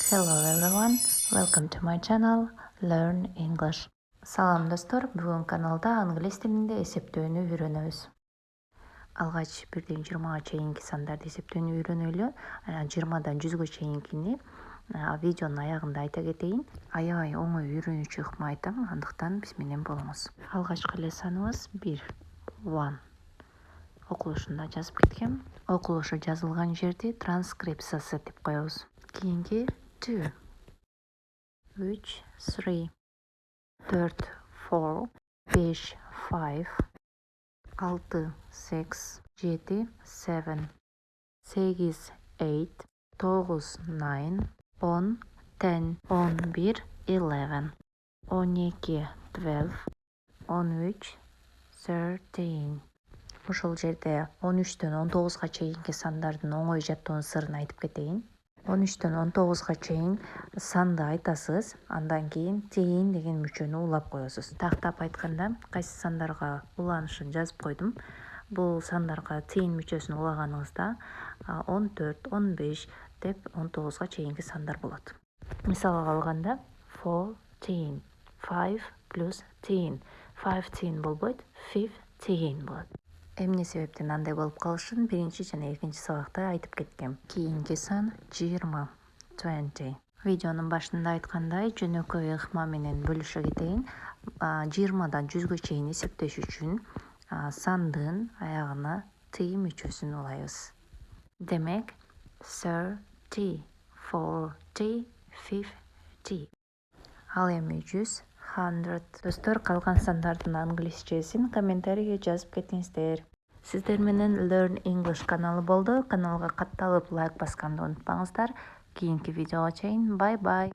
Hello everyone, welcome to my channel Learn English. Салам достор, бүгүн каналда англис тилинде эсептөөнү үйрөнөбүз. Алгач 1-ден 20-га чейинки сандарды эсептөөнү үйрөнөлү. 20-дан 100-га чейинкини видеонун аягында айта кетейин. Аябай оңой үйрөнүүчү ыкма айтам, андыктан биз менен болуңуз. Алгачкы эле саныбыз 1, 1. Окулушунда жазып кеткем. Окулушу жазылган жерди транскрипциясы деп коебуз. Кийинки 2, 3, 3, 4, 4, 5, 5, 6, 6, 7, 7, 8, 8, 9, 9, 10, 10, 11, 11, 12, 12, 13, 13. Ушул жерде 13төн 19га чейинки сандардын оңой жаттоонун сырын айтып кетейин. 13төн 19га чейин санды айтасыз, андан кийин тейин деген мүчөнү улап коесуз. Тактап айтканда, кайсы сандарга уланышын жазып койдум. Бул сандарга тейин мүчөсүн улаганыңызда 14, 15 деп 19га чейинки сандар болот. Мисалга алганда 14, 5 плюс 10, 15 болбойт, 15 болот. Эмне себептен андай болуп калышын биринчи жана экинчи сабакта айтып кеткем. Кийинки сан 20, 20. Видеонун башында айткандай, жөнөкөй ыкма менен бөлүшө кетейин. 20дан 100га чейин эсептеш үчүн сандын аягына T мүчөсүн улайбыз. Демек, 30, 40, 50. Ал эми 100, 100. Достор, калган сандардын англисчесин комментарийге жазып кетиңиздер. Сиздер менен Learn English каналы болду. Каналга катталып лайк басканды унутпаңыздар. Кийинки видеого чейин бай-бай.